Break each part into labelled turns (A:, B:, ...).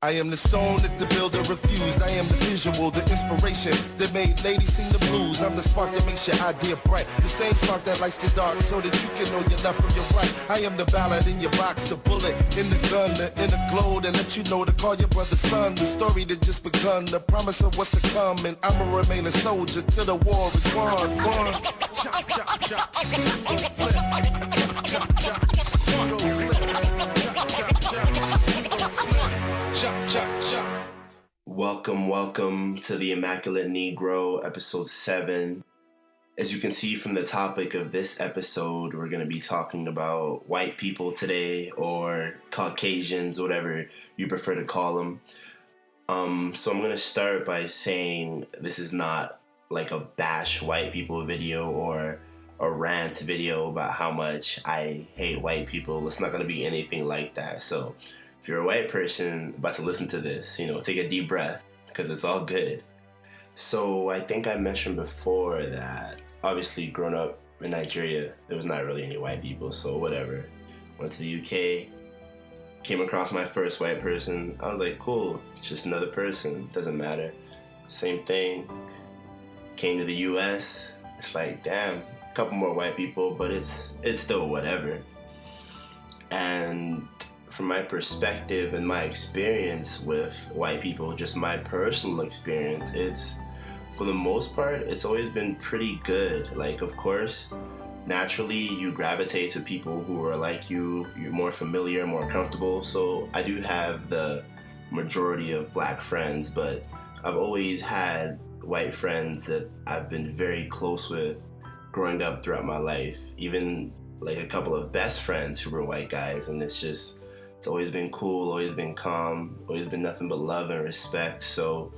A: I am the stone that the builder refused. I am the visual, the inspiration that made ladies sing the blues. I'm the spark that makes your idea bright. The same spark that lights the dark so that you can know your left from your right. I am the ballad in your box, the bullet in the gun, the inner glow that let you know to call your brother son. The story that just begun, the promise of what's to come. And I'ma remain a soldier till the war is won. Chop, chop, chop. You gon' flip. Chop, chop, chop. You gon' flip. Chop, chop, chop. You gon' flip. Chop, chop, chop.
B: Welcome to the Immaculate Negro, episode 7. As you can see from the topic of this episode, we're going to be talking about white people today, or Caucasians, whatever you prefer to call them. So I'm going to start by saying this is not like a bash white people video or a rant video about how much I hate white people. It's not going to be anything like that. So if you're a white person about to listen to this, take a deep breath because it's all good. So I think I mentioned before that obviously growing up in Nigeria, there was not really any white people, so whatever. Went to the UK, came across my first white person. I was like, cool, just another person, doesn't matter. Same thing. Came to the US, it's like, damn, a couple more white people, but it's still whatever. And from my perspective and my experience with white people, just my personal experience, it's, for the most part, it's always been pretty good. Like, of course, naturally you gravitate to people who are like you, you're more familiar, more comfortable. So I do have the majority of black friends, but I've always had white friends that I've been very close with growing up throughout my life. Even like a couple of best friends who were white guys, and it's always been cool, always been calm, always been nothing but love and respect. So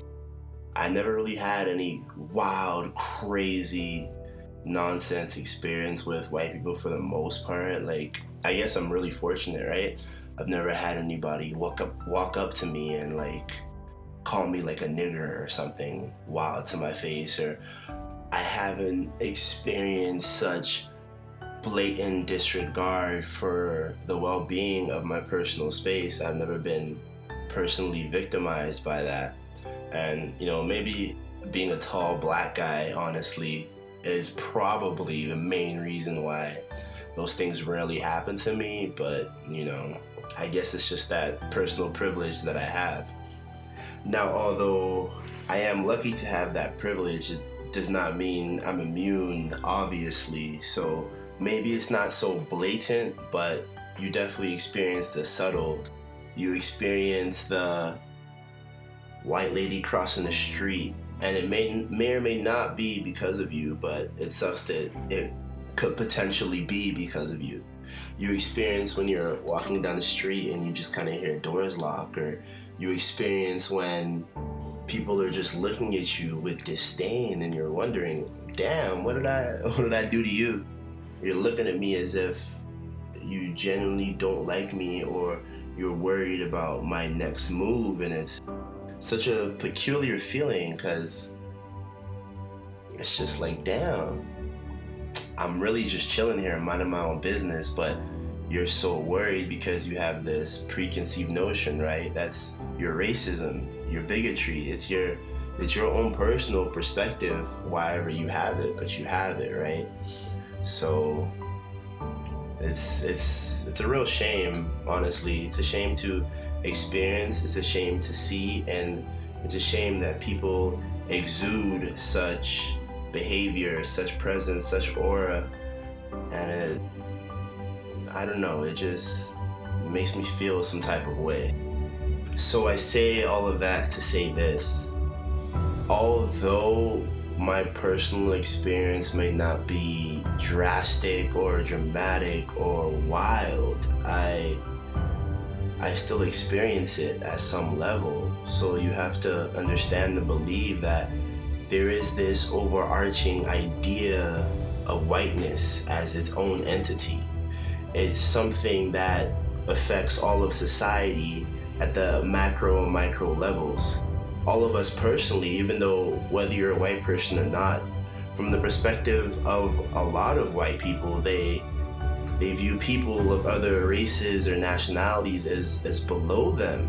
B: I never really had any wild, crazy, nonsense experience with white people for the most part. Like, I guess I'm really fortunate, right? I've never had anybody walk up to me and like call me like a nigger or something wild to my face, or I haven't experienced such blatant disregard for the well-being of my personal space. I've never been personally victimized by that. And, maybe being a tall black guy, honestly, is probably the main reason why those things rarely happen to me. But, I guess it's just that personal privilege that I have. Now, although I am lucky to have that privilege, it does not mean I'm immune, obviously. So maybe it's not so blatant, but you definitely experience the subtle. You experience the white lady crossing the street, and it may or may not be because of you, but it sucks that it could potentially be because of you. You experience when you're walking down the street and you just kind of hear doors lock, or you experience when people are just looking at you with disdain and you're wondering, damn, what did I do to you? You're looking at me as if you genuinely don't like me, or you're worried about my next move. And it's such a peculiar feeling because it's just like, damn, I'm really just chilling here and minding my own business, but you're so worried because you have this preconceived notion, right? That's your racism, your bigotry. It's your own personal perspective, wherever you have it, but you have it, right? So it's a real shame, honestly. It's a shame to experience, it's a shame to see, and it's a shame that people exude such behavior, such presence, such aura, and I don't know, it just makes me feel some type of way. So I say all of that to say this: although my personal experience may not be drastic or dramatic or wild, I still experience it at some level. So you have to understand and believe that there is this overarching idea of whiteness as its own entity. It's something that affects all of society at the macro and micro levels. All of us personally, even though whether you're a white person or not, from the perspective of a lot of white people, they view people of other races or nationalities as below them.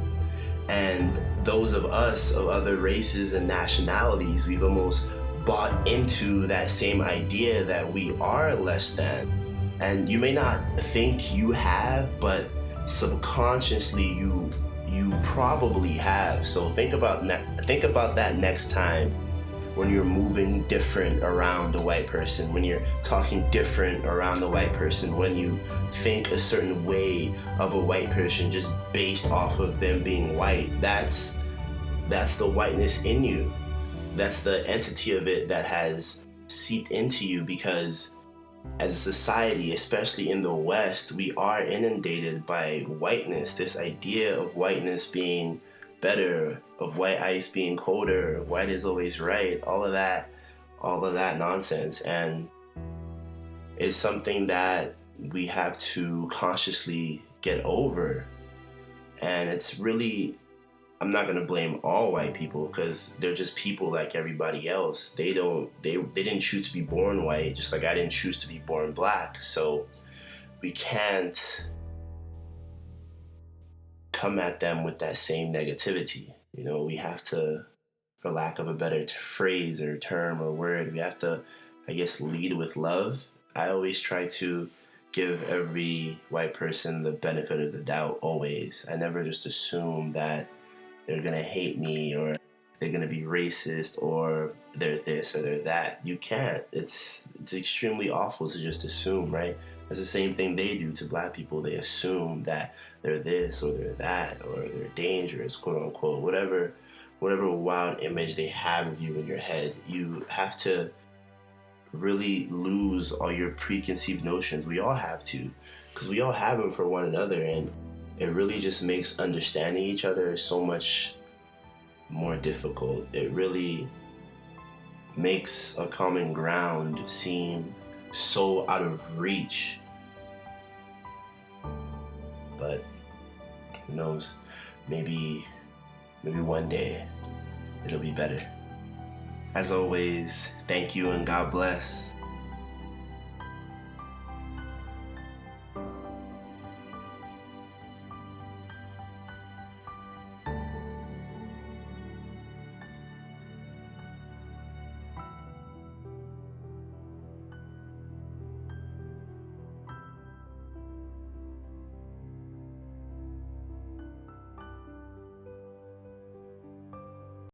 B: And those of us of other races and nationalities, we've almost bought into that same idea that we are less than. And you may not think you have, but subconsciously you probably have. So think about that next time when you're moving different around a white person, when you're talking different around a white person, when you think a certain way of a white person just based off of them being white. That's the whiteness in you. That's the entity of it that has seeped into you, because as a society, especially in the West, we are inundated by whiteness, this idea of whiteness being better, of white ice being colder, white is always right, all of that nonsense. And it's something that we have to consciously get over. And it's really, I'm not gonna blame all white people, because they're just people like everybody else. They didn't choose to be born white, just like I didn't choose to be born black. So we can't come at them with that same negativity. You know, we have to, for lack of a better phrase or term or word, we have to, I guess, lead with love. I always try to give every white person the benefit of the doubt, always. I never just assume that they're gonna hate me or they're gonna be racist or they're this or they're that. You can't. It's extremely awful to just assume, right? It's the same thing they do to black people. They assume that they're this or they're that or they're dangerous, quote unquote, whatever wild image they have of you in your head. You have to really lose all your preconceived notions. We all have to, because we all have them for one another, and it really just makes understanding each other so much more difficult. It really makes a common ground seem so out of reach. But who knows? Maybe one day it'll be better. As always, thank you and God bless.